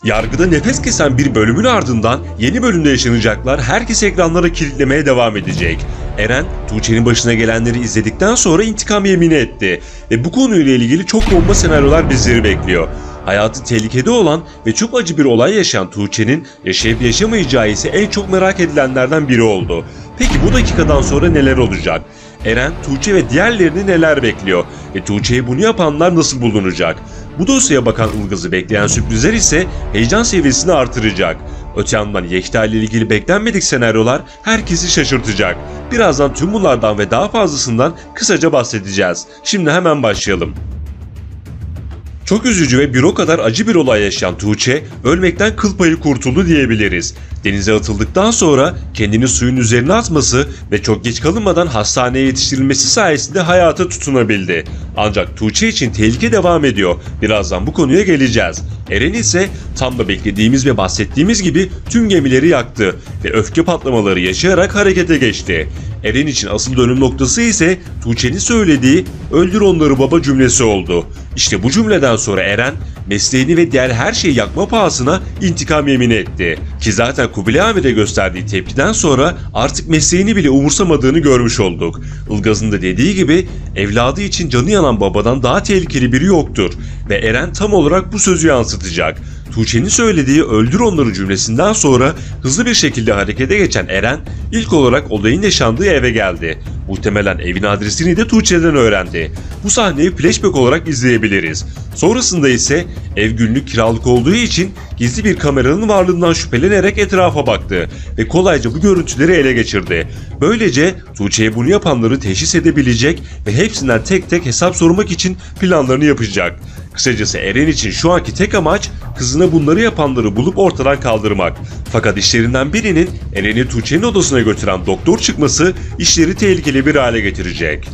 Yargıda nefes kesen bir bölümün ardından yeni bölümde yaşanacaklar herkes ekranlara kilitlemeye devam edecek. Eren, Tuğçe'nin başına gelenleri izledikten sonra intikam yemini etti ve bu konuyla ilgili çok bomba senaryolar bizleri bekliyor. Hayatı tehlikede olan ve çok acı bir olay yaşayan Tuğçe'nin yaşayıp yaşamayacağı ise en çok merak edilenlerden biri oldu. Peki bu dakikadan sonra neler olacak? Eren, Tuğçe ve diğerlerini neler bekliyor ve Tuğçe'ye bunu yapanlar nasıl bulunacak? Bu dosyaya bakan Ilgaz'ı bekleyen sürprizler ise heyecan seviyesini artıracak. Öte yandan Yekta ile ilgili beklenmedik senaryolar herkesi şaşırtacak. Birazdan tüm bunlardan ve daha fazlasından kısaca bahsedeceğiz. Şimdi hemen başlayalım. Çok üzücü ve bir o kadar acı bir olay yaşayan Tuğçe, ölmekten kıl payı kurtuldu diyebiliriz. Denize atıldıktan sonra kendini suyun üzerine atması ve çok geç kalınmadan hastaneye yetiştirilmesi sayesinde hayata tutunabildi. Ancak Tuğçe için tehlike devam ediyor. Birazdan bu konuya geleceğiz. Eren ise tam da beklediğimiz ve bahsettiğimiz gibi tüm gemileri yaktı ve öfke patlamaları yaşayarak harekete geçti. Eren için asıl dönüm noktası ise Tuğçe'nin söylediği "öldür onları baba" cümlesi oldu. İşte bu cümleden sonra Eren mesleğini ve diğer her şeyi yakma pahasına intikam yemini etti. Ki zaten Kubilay Ahmet'e gösterdiği tepkiden sonra artık mesleğini bile umursamadığını görmüş olduk. Ilgaz'ın da dediği gibi evladı için canı yanan babadan daha tehlikeli biri yoktur ve Eren tam olarak bu sözü yansıtacak. Tuğçe'nin söylediği "öldür onları" cümlesinden sonra hızlı bir şekilde harekete geçen Eren ilk olarak olayın yaşandığı eve geldi. Muhtemelen evin adresini de Tuğçe'den öğrendi. Bu sahneyi flashback olarak izleyebiliriz. Sonrasında ise ev günlük kiralık olduğu için gizli bir kameranın varlığından şüphelenerek etrafa baktı ve kolayca bu görüntüleri ele geçirdi. Böylece Tuğçe'ye bunu yapanları teşhis edebilecek ve hepsinden tek tek hesap sormak için planlarını yapacak. Kısacası Eren için şu anki tek amaç kızına bunları yapanları bulup ortadan kaldırmak. Fakat işlerinden birinin Eren'i Tuğçe'nin odasına götüren doktor çıkması işleri tehlikeli bir hale getirecek.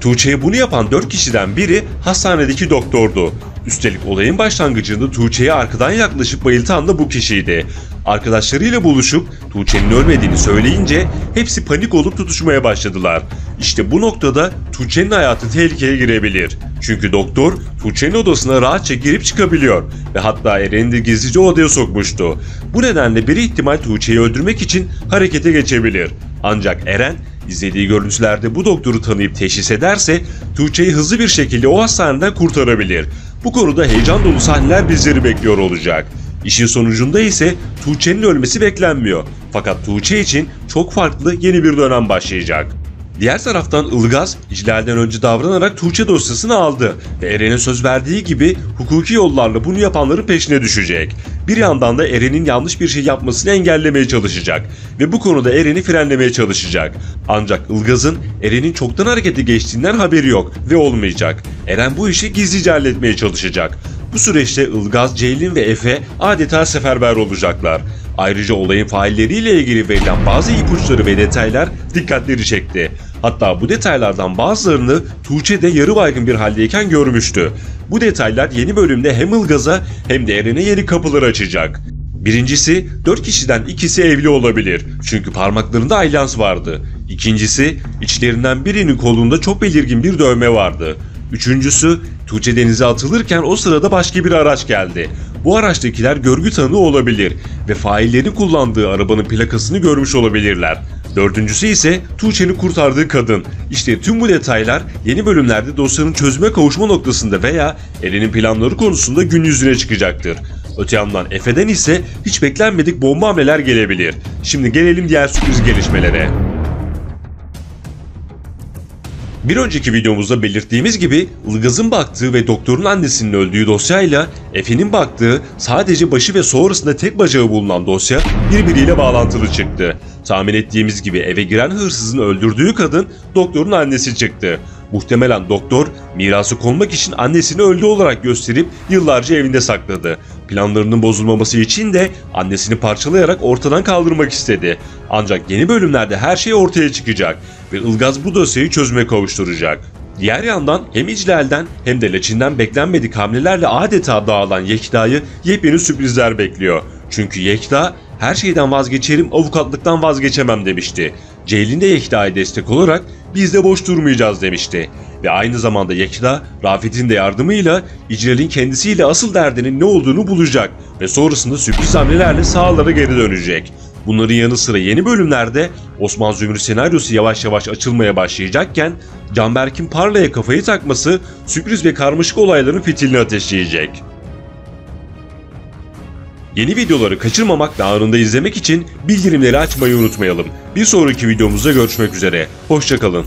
Tuğçe'ye bunu yapan 4 kişiden biri hastanedeki doktordu. Üstelik olayın başlangıcında Tuğçe'ye arkadan yaklaşıp bayıltan da bu kişiydi. Arkadaşlarıyla buluşup Tuğçe'nin ölmediğini söyleyince hepsi panik olup tutuşmaya başladılar. İşte bu noktada Tuğçe'nin hayatı tehlikeye girebilir. Çünkü doktor Tuğçe'nin odasına rahatça girip çıkabiliyor ve hatta Eren'i de gizlice odaya sokmuştu. Bu nedenle bir ihtimal Tuğçe'yi öldürmek için harekete geçebilir. Ancak Eren izlediği görüntülerde bu doktoru tanıyıp teşhis ederse Tuğçe'yi hızlı bir şekilde o hastaneden kurtarabilir. Bu konuda heyecan dolu sahneler bizleri bekliyor olacak. İşin sonucunda ise Tuğçe'nin ölmesi beklenmiyor. Fakat Tuğçe için çok farklı yeni bir dönem başlayacak. Diğer taraftan Ilgaz, ihlalden önce davranarak Tuğçe dosyasını aldı ve Eren'e söz verdiği gibi hukuki yollarla bunu yapanların peşine düşecek. Bir yandan da Eren'in yanlış bir şey yapmasını engellemeye çalışacak ve bu konuda Eren'i frenlemeye çalışacak. Ancak Ilgaz'ın Eren'in çoktan harekete geçtiğinden haberi yok ve olmayacak. Eren bu işi gizlice halletmeye çalışacak. Bu süreçte Ilgaz, Ceylin ve Efe adeta seferber olacaklar. Ayrıca olayın failleriyle ilgili verilen bazı ipuçları ve detaylar dikkatleri çekti. Hatta bu detaylardan bazılarını Tuğçe de yarı baygın bir haldeyken görmüştü. Bu detaylar yeni bölümde hem Ilgaz'a hem de Eren'e yeni kapılar açacak. Birincisi, 4 kişiden ikisi evli olabilir çünkü parmaklarında alyans vardı. İkincisi, içlerinden birinin kolunda çok belirgin bir dövme vardı. Üçüncüsü, Tuğçe denize atılırken o sırada başka bir araç geldi. Bu araçtakiler görgü tanığı olabilir ve faillerin kullandığı arabanın plakasını görmüş olabilirler. Dördüncüsü ise Tuğçe'nin kurtardığı kadın. İşte tüm bu detaylar yeni bölümlerde dosyanın çözüme kavuşma noktasında veya Eren'in planları konusunda gün yüzüne çıkacaktır. Öte yandan Efe'den ise hiç beklenmedik bomba hamleler gelebilir. Şimdi gelelim diğer sürpriz gelişmelere. Bir önceki videomuzda belirttiğimiz gibi Ilgaz'ın baktığı ve doktorun annesinin öldüğü dosyayla Efe'nin baktığı sadece başı ve sonrasında tek bacağı bulunan dosya birbiriyle bağlantılı çıktı. Tahmin ettiğimiz gibi eve giren hırsızın öldürdüğü kadın doktorun annesi çıktı. Muhtemelen doktor mirası konmak için annesini öldü olarak gösterip yıllarca evinde sakladı. Planlarının bozulmaması için de annesini parçalayarak ortadan kaldırmak istedi. Ancak yeni bölümlerde her şey ortaya çıkacak ve Ilgaz bu dosyayı çözüme kavuşturacak. Diğer yandan hem İclal'den hem de Laçin'den beklenmedik hamlelerle adeta dağılan Yekta'yı yepyeni sürprizler bekliyor. Çünkü Yekta her şeyden vazgeçerim, avukatlıktan vazgeçemem demişti. Ceylin de Yekta'ya destek olarak biz de boş durmayacağız demişti. Ve aynı zamanda Yekta, Rafet'in de yardımıyla İcral'in kendisiyle asıl derdinin ne olduğunu bulacak ve sonrasında sürpriz hamlelerle sahalara geri dönecek. Bunların yanı sıra yeni bölümlerde Osman Zümrüt senaryosu yavaş yavaş açılmaya başlayacakken Canberk'in Parla'ya kafayı takması sürpriz ve karmaşık olayların fitilini ateşleyecek. Yeni videoları kaçırmamak ve anında izlemek için bildirimleri açmayı unutmayalım. Bir sonraki videomuzda görüşmek üzere. Hoşça kalın.